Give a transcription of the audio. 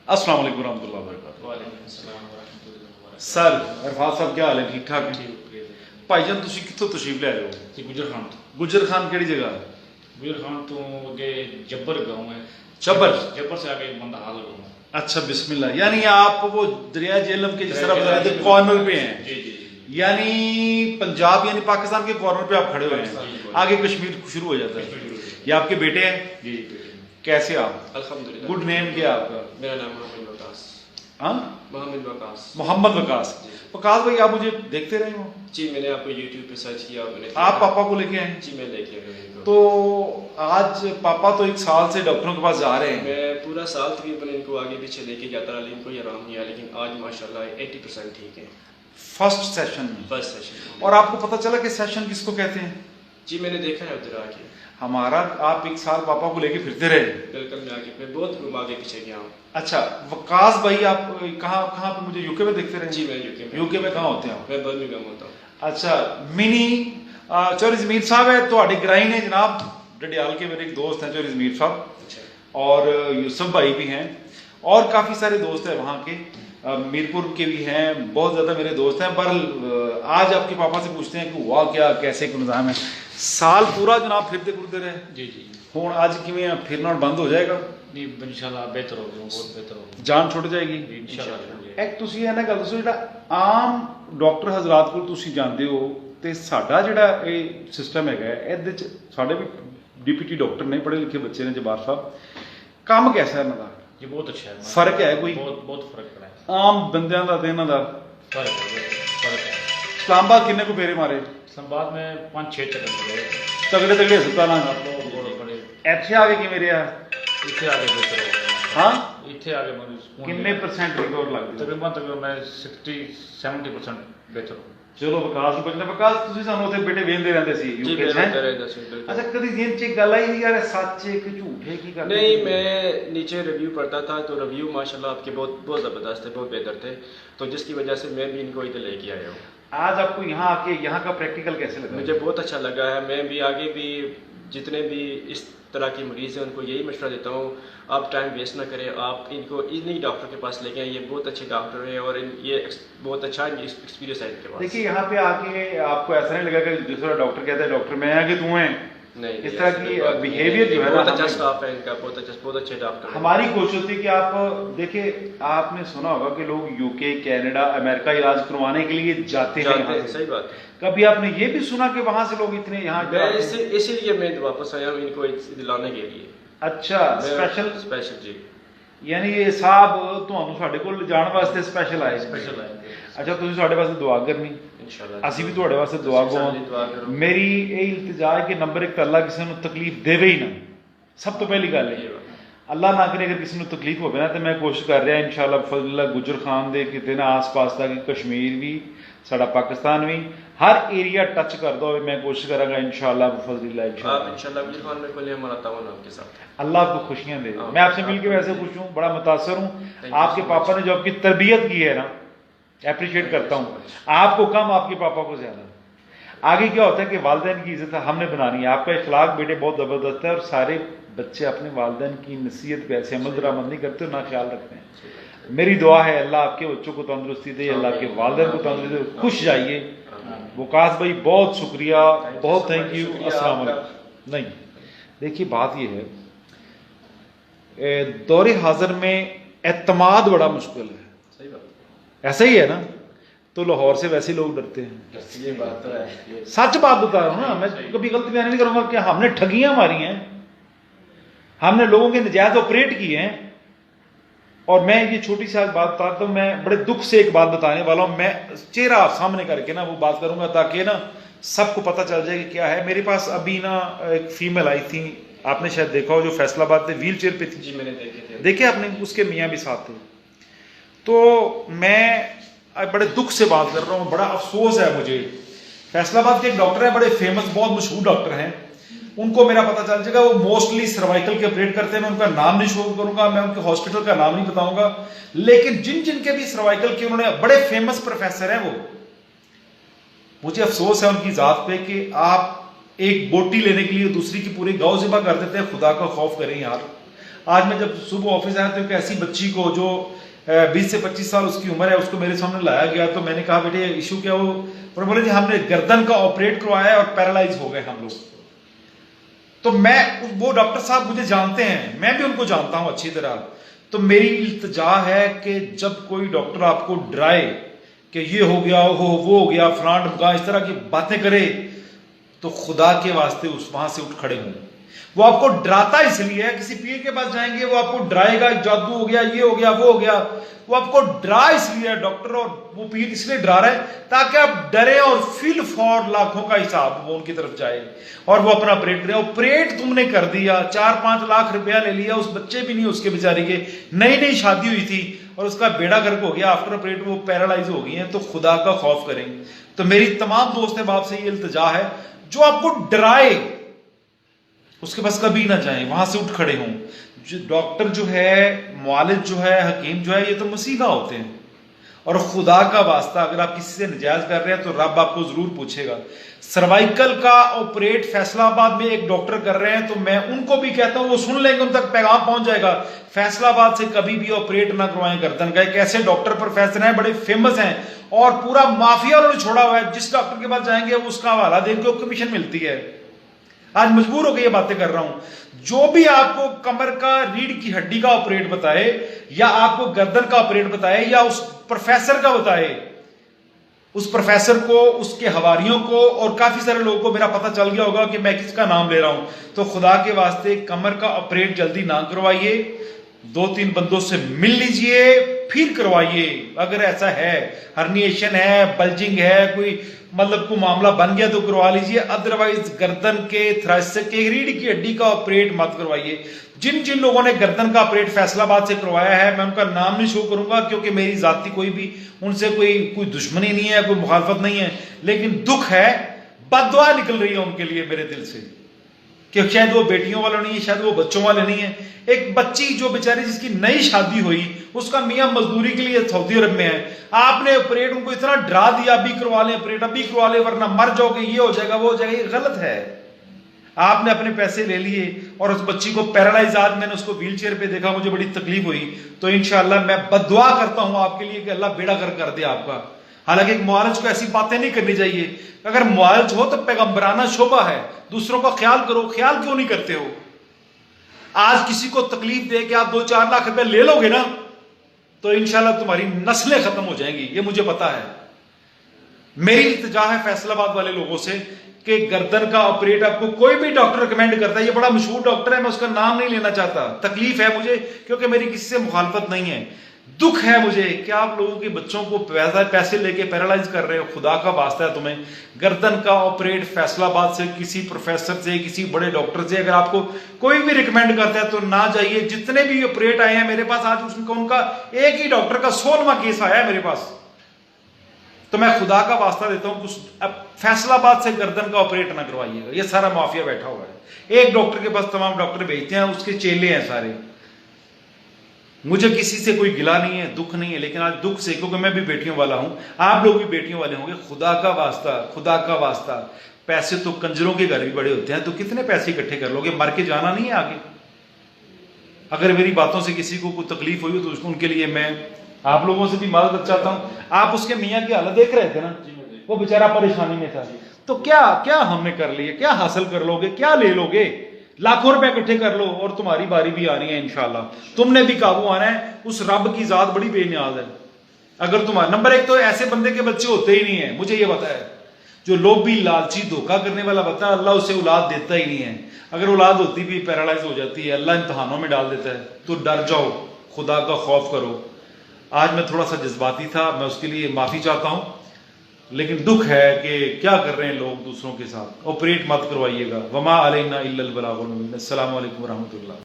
अस्सलाम वालेकुम रहमतुल्लाहि व बरकातहू। वालेकुम अस्सलाम व रहमतुल्लाहि व बरकातहू। सर अरफात साहब क्या हाल है? ठीक ठाक? ठीक भाईजान तुसी कित्थों तशरीफ ले रहे हो? जी गुजर खान तो गुजर खान केड़ी जगह? गुजर खान तो आगे जब्बर गाँव है। जब्बर? जब्बर से आगे बंदहाल गाँव है। अच्छा बिस्मिल्लाह, यानी आप वो दरिया जेहलम के जिस तरह बता रहे थे कॉर्नर पे हैं, जी जी जी। यानी पंजाब यानी पाकिस्तान के कॉर्नर पे आप खड़े हुए हैं, जी, आगे कश्मीर शुरू हो जाता है। ये आपके बेटे हैं? जी कैसे आप? अल्हम्दुलिल्लाह। गुड नेम क्या है आपका? मेरा नाम मोहम्मद वकास। हाँ, मोहम्मद वकास। मोहम्मद वकास। वकास भाई आप मुझे देखते रहे हो? जी मैंने आपको यूट्यूब पे सर्च किया, मैंने आप पापा को लेके आए? जी मैं लेके आया हूं इनको। तो आज पापा तो एक साल से डॉक्टरों के पास जा रहे हैं। मैं पूरा साल तकरीबन इनको आगे पीछे लेके जाता रहा, लेकिन कोई आराम नहीं आया, लेकिन आज माशाल्लाह 80% ठीक है। फर्स्ट सेशन में? First session. और आपको पता चला कि सेशन किसको कहते हैं? जी मैंने देखा है उधर आके। हमारा आप एक साल पापा को लेके फिरते रहे? बिल्कुल, मैं आगे मैं बहुत घूम आगे पीछे गया हूँ। अच्छा वकास भाई आप कहाँ कहाँ पे मुझे यूके में देखते रहे? जी मैं यूके में। यूके में कहाँ होते हैं? मैं बर्मिंघम होता हूँ। अच्छा मिनी चौधरी जमीर साहब है तो ग्राइन है जनाब, डडियाल के मेरे एक दोस्त हैं चौधरी जमीर साहब, अच्छा। और यूसुफ भाई भी हैं, और काफ़ी सारे दोस्त हैं वहाँ के, मीरपुर के भी हैं, बहुत ज़्यादा मेरे दोस्त हैं। पर आज आपके पापा से पूछते हैं कि हुआ क्या, कैसे का निज़ाम है? साल पूरा जनाब फिरते फिरते रहे, जी जी। हूँ आज किमें फिरना बंद हो जाएगा? नहीं इंशाल्लाह बेहतर हो गया, बहुत बेहतर हो गया। जान छुट जाएगी इंशाल्लाह। एक ਤੁਸੀਂ ਇਹ ਨਾ ਗੱਲ ਦੱਸੋ, ਜਿਹੜਾ ਆਮ ਡਾਕਟਰ ਹਜ਼ਰਾਤ ਕੋਲ ਤੁਸੀਂ ਜਾਂਦੇ ਹੋ ਤੇ ਸਾਡਾ ਜਿਹੜਾ ਇਹ ਸਿਸਟਮ ਹੈਗਾ ਇਹਦੇ ਚ ਸਾਡੇ ਵੀ ਡੀਪੀਟੀ ਡਾਕਟਰ ਨੇ, ਪੜ੍ਹੇ ਲਿਖੇ ਬੱਚੇ ਨੇ ਜਬਾਰ ਸਾਹਿਬ, ਕੰਮ कैसा है ਇਹਨਾਂ ਦਾ? जी बहुत अच्छा है। फर्क है कोई? बहुत बहुत फर्क पड़ा है। आम ਬੰਦਿਆਂ ਦਾ ਤੇ ਇਹਨਾਂ ਦਾ फर्क है। इस्लामाबाद किन्ने को फेरे मारे? इस्लामाबाद में 5-6 चक्कर लगे। तगड़े तगड़े हस्पताल बहुत बड़े। ਇੱਥੇ ਆ ਕੇ ਕਿਵੇਂ ਰਿਹਾ? इतने आगे बेहतर हो गया। हाँ इतने आगे मरीज किन्ने % रिकवर लगਦੀ? तकरीबन मैं 60-70% बेहतर हो। ਚਲੋ ਵਿਕਾਸ ਨੂੰ ਪੁੱਛਣਾ। ਵਿਕਾਸ ਤੁਸੀਂ ਸਾਨੂੰ ਉੱਥੇ ਬੇਟੇ ਵੇਖਦੇ ਰਹਿੰਦੇ ਸੀ जी ਯੂਕੇ मैं ਚ ਹੈਂ? रहता था। ਅੱਛਾ ਕਦੀ ਦਿਨ ਚ ਇੱਕ ਗੱਲ ਆਈ ਯਾਰ ਸੱਚ ਹੈ ਕਿ ਝੂਠ ਹੈ, ਕੀ ਕਰ नहीं मैं नीचे रिव्यू पढ़ता था, तो रिव्यू माशाल्लाह आपके बहुत बहुत ज़बरदस्त थे, बहुत बेहतर थे, तो जिसकी वजह से मैं भी इनको इधर लेके आया हूँ। आज आपको यहाँ आके यहाँ का प्रैक्टिकल कैसे लगा? मुझे बहुत अच्छा लगा है। मैं भी आगे भी जितने भी इस तरह के मरीज़ हैं उनको यही मशवरा देता हूँ, आप टाइम वेस्ट ना करें, आप इनको इन्हीं डॉक्टर के पास लेके आए। ये बहुत अच्छे डॉक्टर हैं और ये बहुत अच्छा एक्सपीरियंस है इनके पास। देखिए यहाँ पे आके आपको ऐसा नहीं लगा कि दूसरा डॉक्टर कहता है डॉक्टर मैं आगे तू है, नहीं इस तरह की बिहेवियर जो है ना, बहुत अच्छा स्टाफ है इनका, बहुत अच्छे डॉक्टर हैं। हमारी कोशिश होती है कि आप देखिए, आपने सुना होगा कि लोग यूके, कनाडा, अमेरिका इलाज करवाने के लिए जाते हैं यहाँ से। सही बात है। कभी आपने ये भी सुना कि वहां से लोग इतने यहाँ मैं इसीलिए मैं वापस आया हूँ इनको दिलाने के लिए। अच्छा स्पेशल जी। यानी ये साहब ਤੁਹਾਨੂੰ ਸਾਡੇ ਕੋਲ ਜਾਣ ਵਾਸਤੇ ਸਪੈਸ਼ਲ ਆਏ? स्पेशल आए। ਅੱਛਾ ਤੁਸੀਂ ਸਾਡੇ ਵਾਸਤੇ ਦੁਆ ਕਰਨੀ, इंशाल्लाह ਅਸੀਂ ਵੀ ਤੁਹਾਡੇ ਵਾਸਤੇ ਦੁਆ ਕਰਾਂਗੇ। ਮੇਰੀ ਇਹ ਇਲਤਜਾ ਹੈ ਕਿ ਨੰਬਰ 1 ਅੱਲਾ ਕਿਸੇ ਨੂੰ ਤਕਲੀਫ ਦੇਵੇ ਹੀ ਨਾ, ਸਭ ਤੋਂ ਪਹਿਲੀ ਗੱਲ ਹੈ। ਅੱਲਾ ਨਾ ਕਰੇ ਅਗਰ ਕਿਸੇ ਨੂੰ ਤਕਲੀਫ ਹੋਵੇ ਨਾ, ਤੇ ਮੈਂ ਕੋਸ਼ਿਸ਼ ਕਰ ਰਿਹਾ ਇਨਸ਼ਾਅੱਲਾ ਫਜ਼ਲ ਗੁਜਰ ਖਾਨ ਦੇ ਕਿਤੇ ਨਾ ਆਸ-ਪਾਸ ਤੱਕ ਕਸ਼ਮੀਰ ਵੀ, ਸਾਡਾ ਪਾਕਿस्तान भी, हर एरिया टच करता हो, मैं कोशिश करूंगा इंशाल्लाह बफज़लिल्लाह। आप इंशाल्लाह गुजर खान में खोलिए, हमारा तावन आपके साथ। अल्लाह आपको खुशियां दे। मैं आपसे मिलकर वैसे खुश हूँ, बड़ा मुतासर हूँ। आपके पापा ने जो आपकी तरबियत की है ना, अप्रिशिएट करता हूँ, आपको कम, आपके पापा को ज्यादा। आगे क्या होता है कि वालिदैन की इज्जत हमने बनानी है। आपका इखलाक बेटे बहुत ज़बरदस्त है, और सारे बच्चे अपने वालिदैन की नसीहत पे ऐसे अमल दरामद नहीं करते, ना ख्याल रखते हैं। मेरी दुआ है अल्लाह आपके बच्चों को तंदुरुस्ती दे, अल्लाह के वालिदैन को तंदुरुस्ती दे, खुश जाइए। वकास भाई बहुत शुक्रिया, बहुत थैंक यू, अस्सलाम वालेकुम। नहीं देखिए बात ये है, दौरे हाजिर में एतमाद बड़ा मुश्किल है। सही बात। ऐसा ही है ना, तो लाहौर से वैसे लोग डरते हैं। ये बात तो है, सच बात बता रहा हूँ ना, मैं कभी गलत बयान नहीं करूंगा कि हमने ठगियां मारी हैं, हमने लोगों के नजायज ऑपरेट किए हैं। और मैं ये छोटी सी बात बताता हूँ, मैं बड़े दुख से एक बात बताने वाला हूँ, मैं चेहरा सामने करके ना वो बात करूंगा ताकि ना सबको पता चल जाए कि क्या है। मेरे पास अभी ना एक फीमेल आई थी, आपने शायद देखा हो, जो फैसलाबाद से व्हील चेयर पे थी। जी मैंने देखे थे। देखे आपने? उसके मियाँ भी साथ थे। तो मैं बड़े दुख से बात कर रहा हूँ, बड़ा अफसोस है मुझे। फैसलाबाद के एक डॉक्टर है, बड़े फेमस, बहुत मशहूर डॉक्टर हैं, उनको मेरा पता चल जाएगा। वो मोस्टली सर्वाइकल के ऑपरेट करते हैं। मैं उनका नाम नहीं शो करूंगा, मैं उनके हॉस्पिटल का नाम नहीं बताऊंगा, लेकिन जिन जिनके भी सर्वाइकल के उन्होंने, बड़े फेमस प्रोफेसर हैं वो। मुझे अफसोस है उनकी जात पे कि आप एक बोटी लेने के लिए दूसरी की पूरी गौ ज़िबा कर देते हैं। खुदा का खौफ करें यार, आज मैं जब सुबह ऑफिस आया तो एक ऐसी बच्ची को जो 20 से 25 साल उसकी उम्र है, उसको मेरे सामने लाया गया। तो मैंने कहा बेटे इशू क्या हो, और बोले जी हमने गर्दन का ऑपरेट करवाया है और पैरालाइज हो गए हम लोग। तो मैं, वो डॉक्टर साहब मुझे जानते हैं, मैं भी उनको जानता हूं अच्छी तरह। तो मेरी इल्तिजा है कि जब कोई डॉक्टर आपको डराए कि ये हो गया, वो हो गया, फलान ढमका, इस तरह की बातें करे, तो खुदा के वास्ते उस वहां से उठ खड़े हों। वो आपको डराता इसलिए है, किसी पीर के पास जाएंगे वो आपको डराएगा, जादू हो गया, ये हो गया, वो हो गया, वो आपको डरा इसलिए डॉक्टर और वो पीर इसलिए डरा रहा है ताकि आप डरे और फिल फॉर लाखों का हिसाब वो उनकी तरफ जाए और वो अपना ऑपरेट करे। ऑपरेट तुमने कर दिया, 4-5 लाख रुपया ले लिया, उस बच्चे भी नहीं, उसके बेचारे के नई शादी हुई थी और उसका बेड़ा गर्क हो गया, आफ्टर ऑपरेट वो पैरालाइज हो गई है। तो खुदा का खौफ करें। तो मेरी तमाम दोस्त बाप से ये इल्तिजा है, जो आपको डराए उसके पास कभी ना जाएं, वहां से उठ खड़े हों। जो डॉक्टर जो है, मुआलिज जो है, हकीम जो है, ये तो मसीहा होते हैं। और खुदा का वास्ता अगर आप किसी से नजायज कर रहे हैं तो रब आपको जरूर पूछेगा। सर्वाइकल का ऑपरेट फैसलाबाद में एक डॉक्टर कर रहे हैं, तो मैं उनको भी कहता हूं वो सुन लेंगे, उन तक पैगाम पहुंच जाएगा। फैसलाबाद से कभी भी ऑपरेट ना करवाएं गर्दन का। एक ऐसे डॉक्टर प्रोफेसर हैं, बड़े फेमस हैं और पूरा माफिया उन्होंने छोड़ा हुआ है। जिस डॉक्टर के पास जाएंगे उसका हवाला देंगे, कमीशन मिलती है। आज मजबूर होकर ये बातें कर रहा हूं। जो भी आपको कमर का, रीढ़ की हड्डी का ऑपरेट बताए, या आपको गर्दन का ऑपरेट बताए, या उस प्रोफेसर का बताए, उस प्रोफेसर को, उसके हवारियों को और काफी सारे लोगों को मेरा पता चल गया होगा कि मैं किसका नाम ले रहा हूं। तो खुदा के वास्ते कमर का ऑपरेट जल्दी ना करवाइए, 2-3 बंदों से मिल लीजिए फिर करवाइए। अगर ऐसा है, हर्निएशन है, बल्जिंग है, कोई मतलब को मामला बन गया तो करवा लीजिए। अदरवाइज गर्दन के, थोरेसिक के, रीढ़ की हड्डी का ऑपरेट मत करवाइए। जिन जिन लोगों ने गर्दन का ऑपरेट फैसलाबाद से करवाया है, मैं उनका नाम नहीं शो करूंगा क्योंकि मेरी जाति कोई भी उनसे कोई दुश्मनी नहीं है, कोई मुखालफत नहीं है, लेकिन दुख है, बददुआ निकल रही है उनके लिए मेरे दिल से कि शायद वो बेटियों वाले नहीं है, शायद वो बच्चों वाले नहीं है। एक बच्ची जो बेचारी जिसकी नई शादी हुई, उसका मियां मजदूरी के लिए सऊदी अरब में है, आपने ऑपरेट उनको इतना डरा दिया, अभी करवा लें ऑपरेट, अभी करवा लें वरना मर जाओगे, ये हो जाएगा, वो हो जाएगा। ये गलत है। आपने अपने पैसे ले लिए और उस बच्ची को पैरालाइज, आज मैंने उसको व्हील चेयर पे देखा, मुझे बड़ी तकलीफ हुई। तो इंशाल्लाह मैं बद्दुआ करता हूं आपके लिए कि अल्लाह बेड़ा गर्क कर दे आपका। हालांकि एक मुआलिज को ऐसी बातें नहीं करनी चाहिए। अगर मुआलिज हो तो पैगंबराना शोभा है, दूसरों का ख्याल करो। ख्याल क्यों नहीं करते हो? आज किसी को तकलीफ दे के आप 2-4 लाख रुपए ले लोगे ना, तो इंशाल्लाह तुम्हारी नस्लें खत्म हो जाएंगी, ये मुझे पता है। मेरी इल्तिजा है फैसलाबाद वाले लोगों से कि गर्दन का ऑपरेट आपको कोई भी डॉक्टर रिकमेंड करता है, ये बड़ा मशहूर डॉक्टर है, मैं उसका नाम नहीं लेना चाहता, तकलीफ है मुझे क्योंकि मेरी किसी से मुखालफत नहीं है। दुख है मुझे कि आप लोगों के बच्चों को पैसे लेके पैरालाइज कर रहे हो। खुदा का वास्ता है तुम्हें गर्दन का ऑपरेट फैसलाबाद से, किसी प्रोफेसर से, किसी बड़े डॉक्टर से अगर आपको कोई भी रिकमेंड करता है तो ना जाइए। जितने भी ऑपरेट आए हैं मेरे पास, आज उनका एक ही डॉक्टर का 16वां केस आया है मेरे पास। तो मैं खुदा का वास्ता देता हूं, कुछ फैसलाबाद से गर्दन का ऑपरेट ना करवाइएगा। ये सारा माफिया बैठा हुआ है, एक डॉक्टर के पास तमाम डॉक्टर भेजते हैं, उसके चेले हैं सारे। मुझे किसी से कोई गिला नहीं है, दुख नहीं है, लेकिन आज दुख से, क्योंकि मैं भी बेटियों वाला हूं, आप लोग भी बेटियों वाले होंगे। खुदा का वास्ता, खुदा का वास्ता, पैसे तो कंजरों के घर भी बड़े होते हैं, तो कितने पैसे इकट्ठे कर लोगे? मर के जाना नहीं है आगे। अगर मेरी बातों से किसी को कोई तकलीफ हुई तो उसको, उनके लिए मैं आप लोगों से भी मदद चाहता हूं। आप उसके मियाँ की हालत देख रहे थे ना, वो बेचारा परेशानी में था। तो क्या क्या हमने कर लिया, क्या हासिल कर लोगे, क्या ले लोगे? लाखों रुपए इकट्ठे कर लो और तुम्हारी बारी भी आनी है इंशाल्लाह। तुमने भी काबू आना है। उस रब की जात बड़ी बेनियाज है। अगर तुम्हारा नंबर 1 तो ऐसे बंदे के बच्चे होते ही नहीं है, मुझे ये पता है। जो लोग भी लालची, धोखा करने वाला बता, अल्लाह उसे औलाद देता ही नहीं है। अगर औलाद होती भी पैरालाइज हो जाती है, अल्लाह इम्तहानों में डाल देता है। तो डर जाओ, खुदा का खौफ करो। आज मैं थोड़ा सा जज्बाती था, मैं उसके लिए माफी चाहता हूं, लेकिन दुख है कि क्या कर रहे हैं लोग दूसरों के साथ। ऑपरेट मत करवाइएगा। वमा अलैना इल्लल बलागुल मुबीन। अस्सलामु अलैकुम व रहमतुल्लाह।